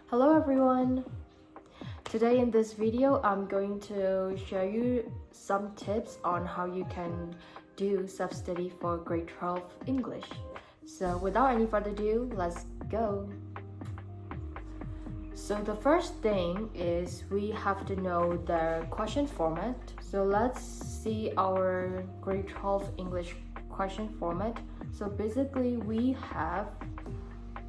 Hello everyone! Today in this video, I'm going to share you some tips on how you can do self-study for grade 12 English. So without any further ado, let's go! So the first thing is we have to know the question format. So let's see our grade 12 English question format. So basically we have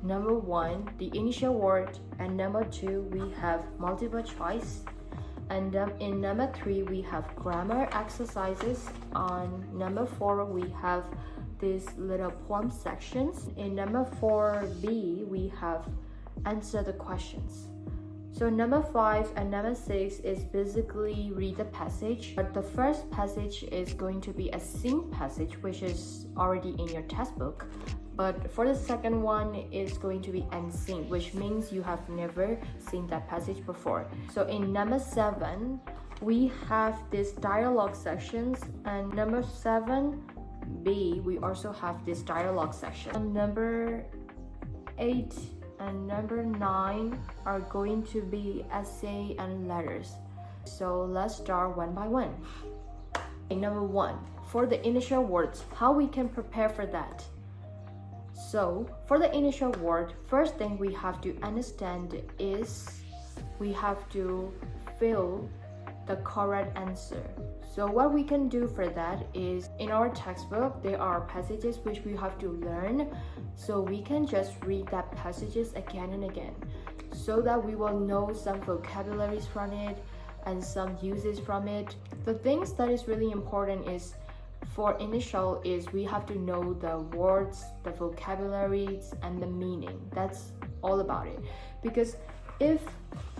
number 1, the initial word, and number 2, we have multiple choice, and in number 3, we have grammar exercises. On number 4, we have these little poem sections. In number 4b, we have answer the questions. So number 5 and number 6 is basically read the passage, but the first passage is going to be a sing passage, which is already in your textbook. But for the second one, it's going to be unseen, which means you have never seen that passage before. So in number 7, we have these dialogue sections, and number 7b, we also have this dialogue section. And number 8 and number 9 are going to be essay and letters. So let's start one by one. Number 1, for the initial words, how we can prepare for that. So for the initial word, first thing we have to understand is we have to fill the correct answer. So what we can do for that is, in our textbook, there are passages which we have to learn. So we can just read that passages again and again, so that we will know some vocabularies from it and some uses from it. The things that is really important is, for initial, is we have to know the words, the vocabularies, and the meaning. That's all about it. Because if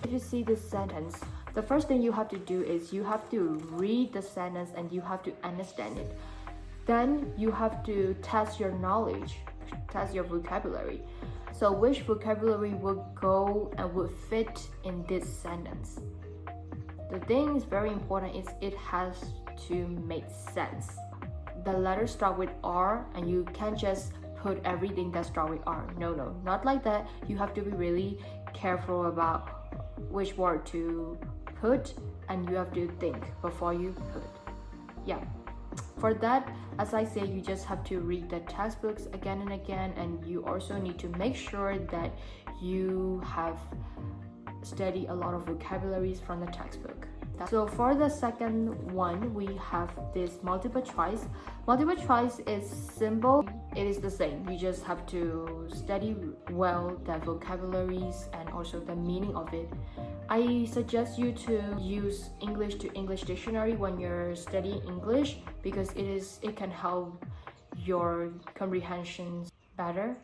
you see this sentence, the first thing you have to do is you have to read the sentence and you have to understand it. Then you have to test your knowledge, test your vocabulary. So which vocabulary will go and will fit in this sentence? The thing is very important is it has to make sense. The letters start with R, and you can't just put everything that starts with R. No, not like that. You have to be really careful about which word to put, and you have to think before you put. Yeah. For that, as I say, you just have to read the textbooks again and again, and you also need to make sure that you have studied a lot of vocabularies from the textbook. So for the second one, we have this multiple choice. Multiple choice is simple. It is the same. You just have to study well the vocabularies and also the meaning of it. I suggest you to use English to English dictionary when you're studying English, because it can help your comprehensions better.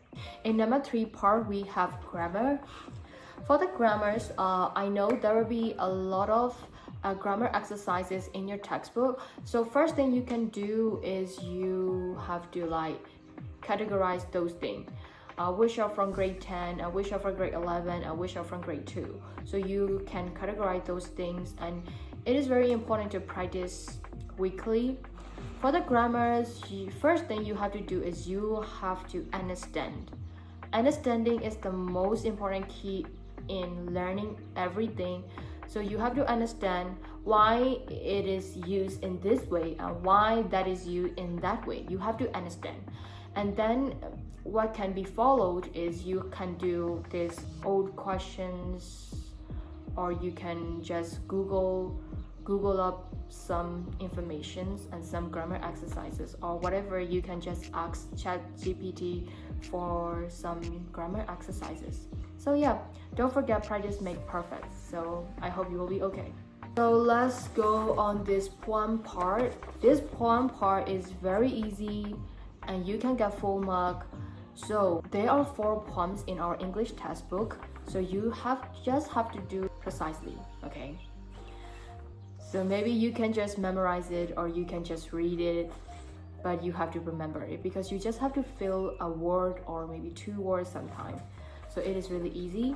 In number 3 part, we have grammar. For the grammars, I know there will be a lot of grammar exercises in your textbook. So first thing you can do is you have to categorize those things. Which are from grade 10, which are from grade 11, and which are from grade 2. So you can categorize those things, and it is very important to practice weekly. For the grammars, first thing you have to do is you have to understand. Understanding is the most important key in learning everything. So you have to understand why it is used in this way and why that is used in that way. You have to understand. And then what can be followed is you can do these old questions, or you can just Google up some information and some grammar exercises, or whatever. You can just ask ChatGPT for some grammar exercises. So yeah, don't forget, practice make perfect. So I hope you will be okay. So let's go on this poem part. This poem part is very easy and you can get full mark. So there are 4 poems in our English textbook, so you just have to do precisely, okay? So maybe you can just memorize it, or you can just read it, but you have to remember it, because you just have to fill a word or maybe 2 words sometimes. So it is really easy.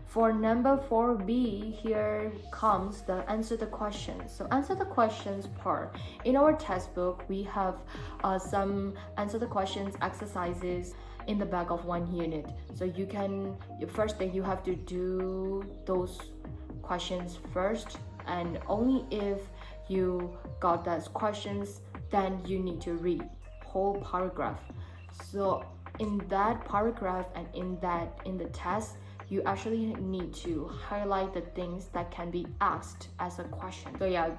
For number 4b, here comes the answer the questions. So answer the questions part. In our textbook, we have some answer the questions exercises. in the back of one unit. So you can, first thing you have to do those questions first, and only if you got those questions, then you need to read whole paragraph. So in that paragraph and in the test, you actually need to highlight the things that can be asked as a question. So yeah,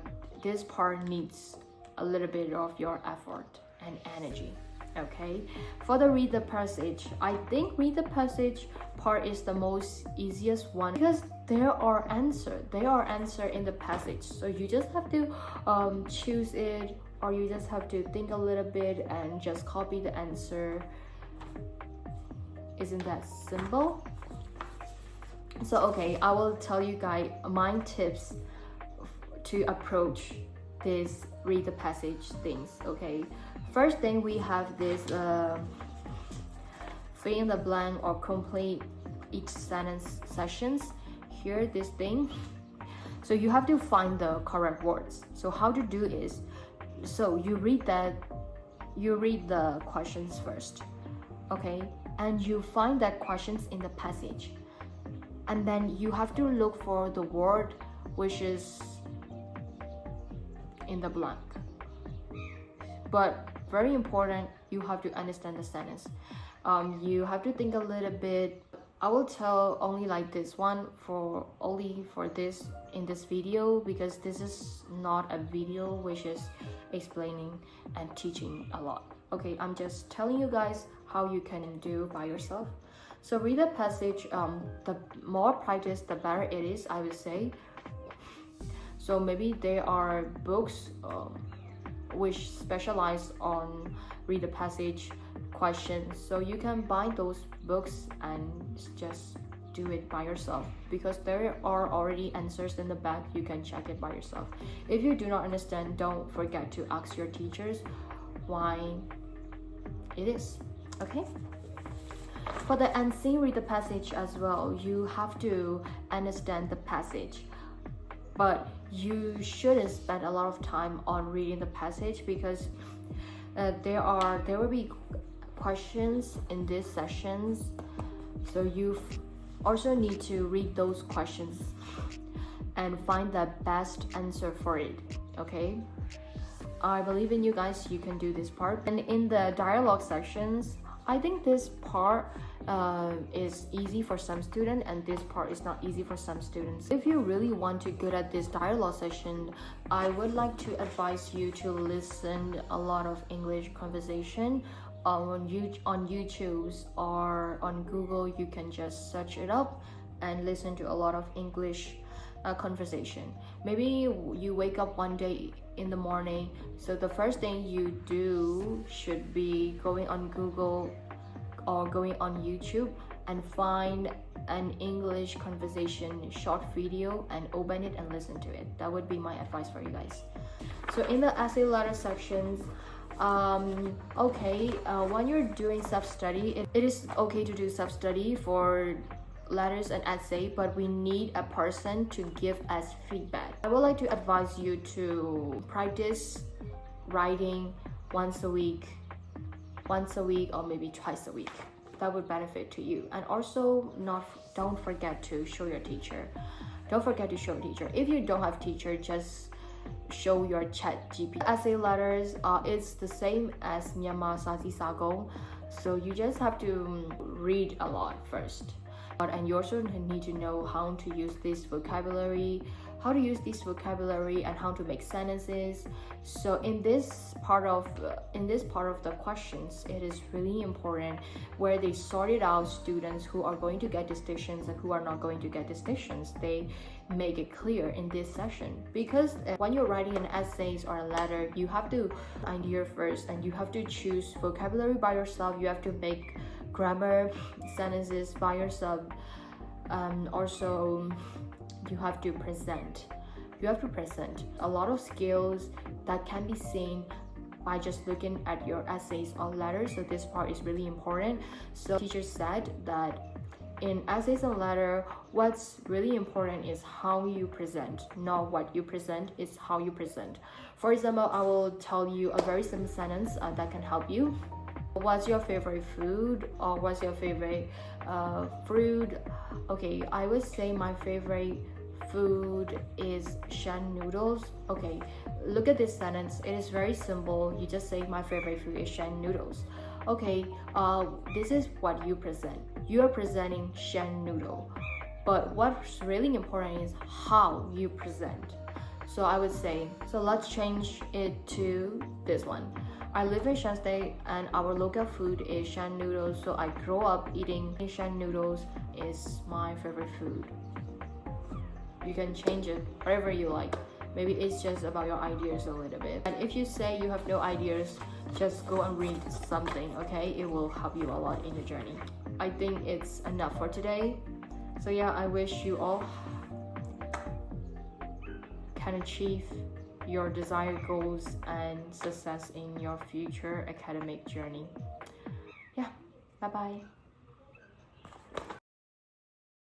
this part needs a little bit of your effort and energy. Okay, for the read the passage, I think read the passage part is the most easiest one, because there are answer in the passage. So you just have to choose it, or you just have to think a little bit and just copy the answer. Isn't that simple? So okay, I will tell you guys my tips to approach this read the passage things. Okay, first thing, we have this fill in the blank or complete each sentence sessions. Here, this thing, so you have to find the correct words. So how to do is, so you read the questions first, okay, and you find that questions in the passage, and then you have to look for the word which is in the blank. But very important, you have to understand the sentence. You have to think a little bit. I will tell only like this one for this in this video, because this is not a video which is explaining and teaching a lot. Okay, I'm just telling you guys how you can do by yourself. So read the passage, the more practice the better it is, I would say. So maybe there are books which specialize on read the passage questions, so you can buy those books and just do it by yourself, because there are already answers in the back. You can check it by yourself. If you do not understand, don't forget to ask your teachers why it is. Okay, for the unseen read the passage as well, you have to understand the passage, but you shouldn't spend a lot of time on reading the passage, because there will be questions in these sessions. So you also need to read those questions and find the best answer for it. Okay, I believe in you guys, you can do this part. And in the dialogue sections, I think this part is easy for some students, and this part is not easy for some students. If you really want to good at this dialogue session, I would like to advise you to listen a lot of English conversation on YouTube or on Google. You can just search it up and listen to a lot of English conversation. Maybe you wake up one day in the morning, so the first thing you do should be going on Google or going on YouTube and find an English conversation short video and open it and listen to it. That would be my advice for you guys. So in the essay letter sections, when you're doing self-study, it is okay to do self-study for letters and essay, but we need a person to give us feedback. I would like to advise you to practice writing once a week, or maybe twice a week. That would benefit to you. And also don't forget to show your teacher. If you don't have teacher, just show your chat GPT. Essay letters, it's the same as Myanmar Sasi Sago, so you just have to read a lot first. And you also need to know how to use this vocabulary, and how to make sentences. So in this part of the questions, it is really important where they sorted out students who are going to get distinctions and who are not going to get distinctions. They make it clear in this session, because when you're writing an essays or a letter, you have to idea first, and you have to choose vocabulary by yourself. You have to make grammar sentences by yourself. Also, you have to present a lot of skills that can be seen by just looking at your essays or letters. So this part is really important. So teacher said that in essays and letter, what's really important is how you present, not what you present, is how you present. For example, I will tell you a very simple sentence that can help you. What's your favorite food, or what's your favorite fruit? Okay, I would say my favorite food is shan noodles. Okay, look at this sentence. It is very simple. You just say my favorite food is shan noodles. Okay, this is what you present. You are presenting shan noodle, but what's really important is how you present. So I would say, so let's change it to this one. I live in Shan State and our local food is shan noodles, so I grow up eating shan noodles is my favorite food. You can change it whatever you like. Maybe it's just about your ideas a little bit. And if you say you have no ideas, just go and read something, okay? It will help you a lot in your journey. I think it's enough for today. So yeah, I wish you all can achieve your desired goals and success in your future academic journey. Yeah, bye bye.